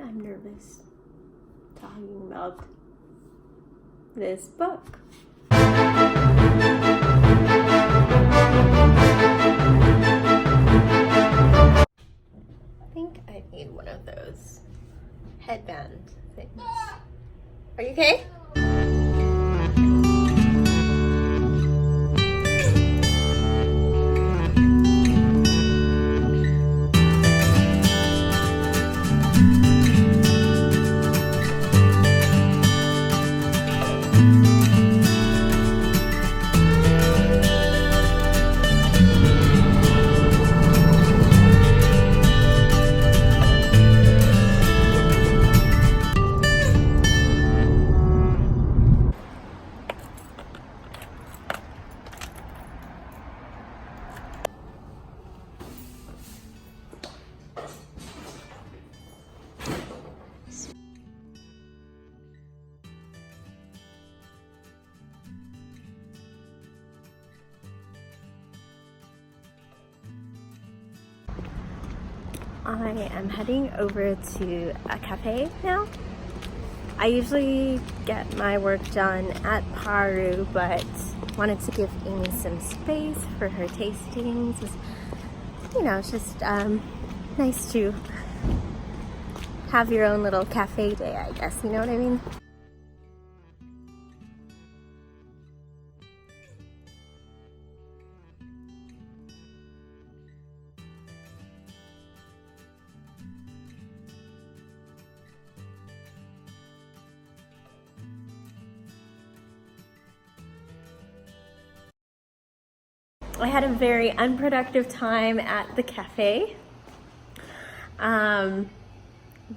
I'm nervous talking about this book. I think I need one of those headband things. Are you okay? I am heading over to a cafe now. I usually get my work done at Paru, but wanted to give Amy some space for her tastings. You know, it's just nice to have your own little cafe day, I guess, you know what I mean? I had a very unproductive time at the cafe. I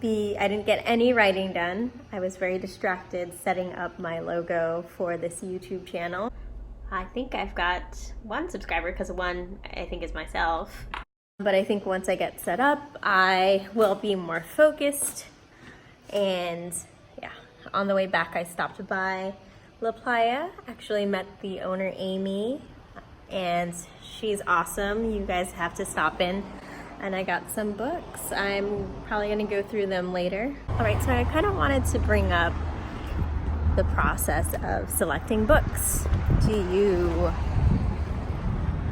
didn't get any writing done. I was very distracted setting up my logo for this YouTube channel. I think I've got one subscriber because one I think is myself. But I think once I get set up, I will be more focused. And yeah, on the way back, I stopped by La Playa. Actually met the owner, Amy, and she's awesome. You guys have to stop in. And I got some books. I'm probably gonna go through them later. All right, so I kind of wanted to bring up the process of selecting books.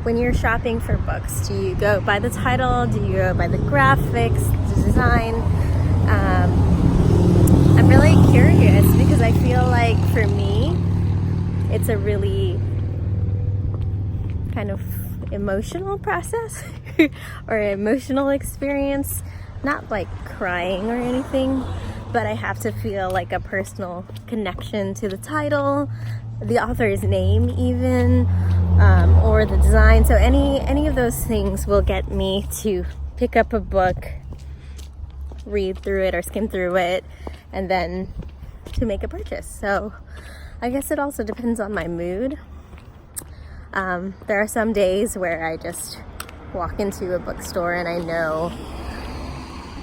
When you're shopping for books, do you go by the title? Do you go by the graphics, the design? I'm really curious because I feel like for me, it's a really kind of emotional process or emotional experience. Not like crying or anything, but I have to feel like a personal connection to the title, the author's name even, or the design. So any of those things will get me to pick up a book, read through it or skim through it, and then to make a purchase. So I guess it also depends on my mood. There are some days where I just walk into a bookstore and I know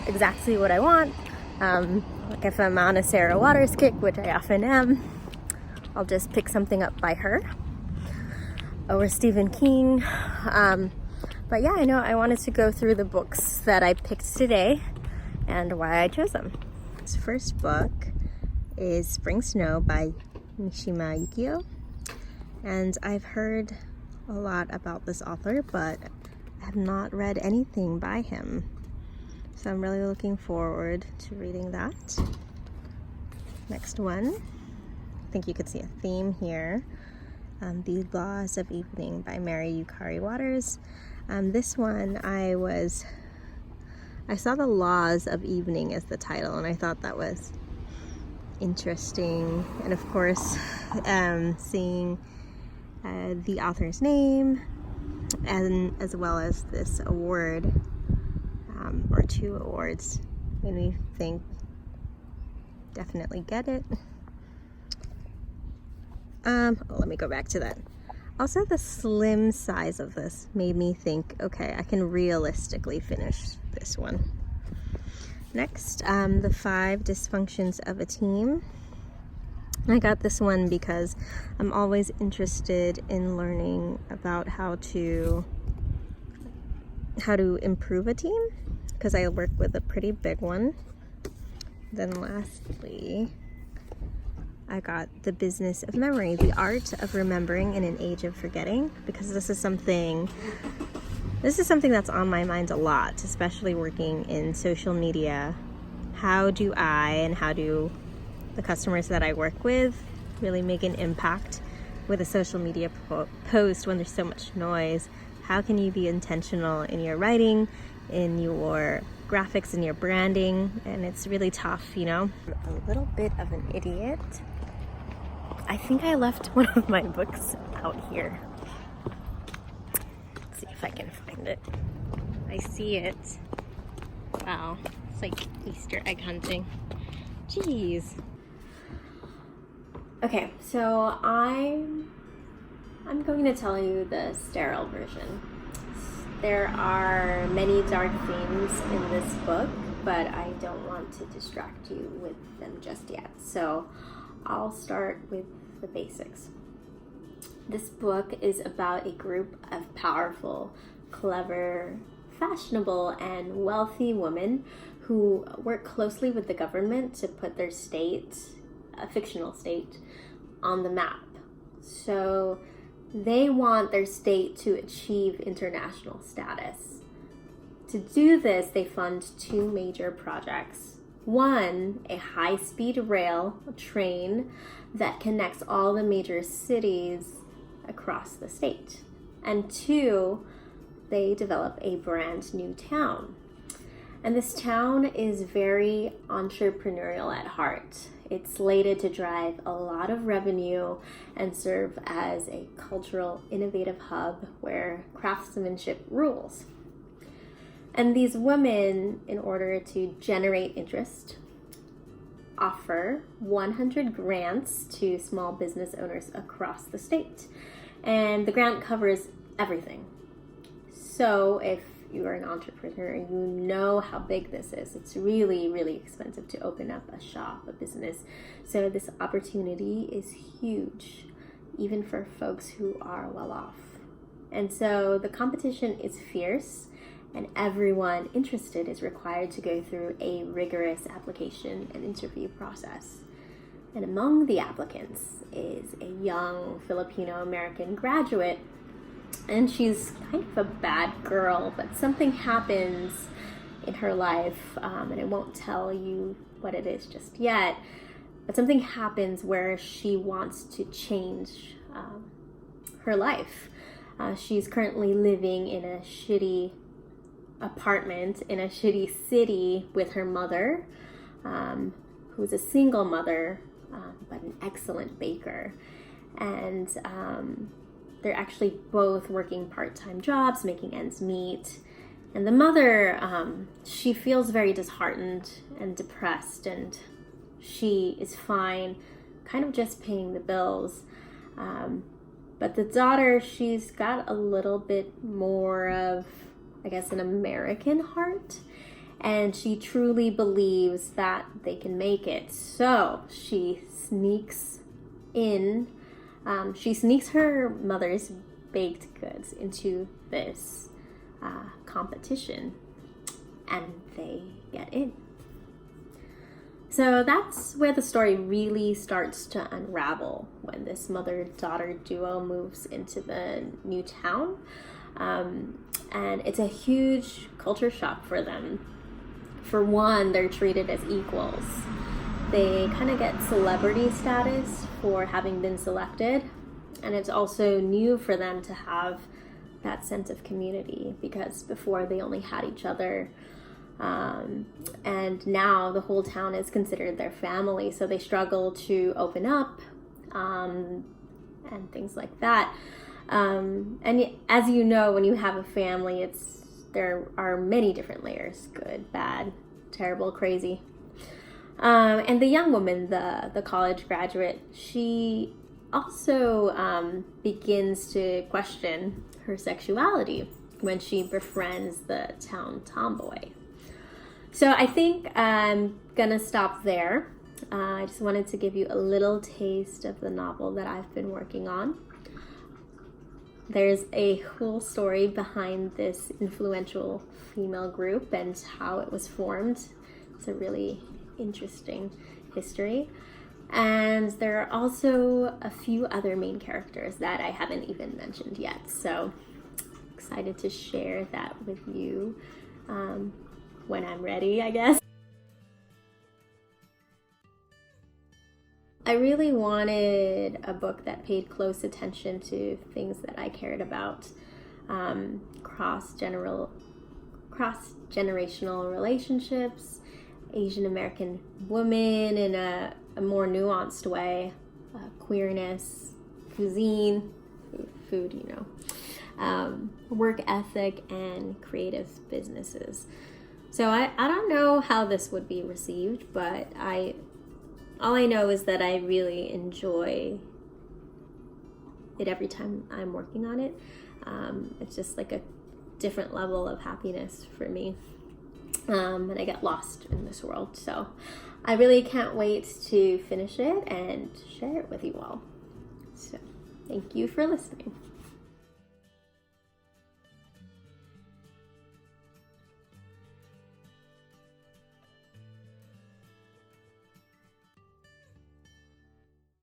exactly what I want. Like if I'm on a Sarah Waters kick, which I often am, I'll just pick something up by her or Stephen King. But yeah, I know I wanted to go through the books that I picked today and why I chose them. This first book is Spring Snow by Mishima Yukio. And I've heard a lot about this author, but I have not read anything by him. So I'm really looking forward to reading that. Next one, I think you could see a theme here. The Laws of Evening by Mary Yukari Waters. This one, I saw The Laws of Evening as the title, and I thought that was interesting. And of course, seeing the author's name, and as well as this award, or two awards, made me think definitely get it. Let me go back to that. Also, the slim size of this made me think, okay, I can realistically finish this one. Next, The 5 Dysfunctions of a Team. I got this one because I'm always interested in learning about how to improve a team, because I work with a pretty big one. Then lastly, I got The Business of Memory, the art of remembering in an age of forgetting, because this is something that's on my mind a lot, especially working in social media. How do I and how do the customers that I work with really make an impact with a social media post when there's so much noise? How can you be intentional in your writing, in your graphics, in your branding? And it's really tough, you know? A little bit of an idiot. I think I left one of my books out here. Let's see if I can find it. I see it. Wow, it's like Easter egg hunting. Jeez. Okay, so I'm going to tell you the sterile version. There are many dark themes in this book, but I don't want to distract you with them just yet. So I'll start with the basics. This book is about a group of powerful, clever, fashionable, and wealthy women who work closely with the government to put their state, a fictional state, on the map. So they want their state to achieve international status. To do this, they fund two major projects. One, a high-speed rail train that connects all the major cities across the state. And two, they develop a brand new town. And this town is very entrepreneurial at heart. It's slated to drive a lot of revenue and serve as a cultural, innovative hub where craftsmanship rules. And these women, in order to generate interest, offer 100 grants to small business owners across the state. And the grant covers everything. So if you are an entrepreneur, you know how big this is. It's really, really expensive to open up a shop, a business. So this opportunity is huge, even for folks who are well off. And so the competition is fierce, and everyone interested is required to go through a rigorous application and interview process. And among the applicants is a young Filipino-American graduate, and she's kind of a bad girl, but something happens in her life, and I won't tell you what it is just yet, but something happens where she wants to change her life. She's currently living in a shitty apartment in a shitty city with her mother, who's a single mother, but an excellent baker. And they're actually both working part-time jobs, making ends meet. And the mother, she feels very disheartened and depressed, and she is fine, kind of just paying the bills. But the daughter, she's got a little bit more of, I guess, an American heart, and she truly believes that they can make it. So she sneaks her mother's baked goods into this competition, and they get in. So that's where the story really starts to unravel, when this mother-daughter duo moves into the new town. And it's a huge culture shock for them. For one, they're treated as equals. They kind of get celebrity status for having been selected. And it's also new for them to have that sense of community, because before they only had each other. And now the whole town is considered their family. So they struggle to open up and things like that. And as you know, when you have a family, there are many different layers: good, bad, terrible, crazy. And the young woman, the college graduate, she also begins to question her sexuality when she befriends the town tomboy. So I think I'm gonna stop there. I just wanted to give you a little taste of the novel that I've been working on. There's a whole story behind this influential female group and how it was formed. It's a really interesting history. And there are also a few other main characters that I haven't even mentioned yet. So excited to share that with you when I'm ready, I guess. I really wanted a book that paid close attention to things that I cared about, cross-generational relationships, Asian American women in a more nuanced way, queerness, cuisine, food, work ethic, and creative businesses. So I don't know how this would be received, but all I know is that I really enjoy it every time I'm working on it. It's just like a different level of happiness for me. And I get lost in this world. So I really can't wait to finish it and share it with you all. So thank you for listening.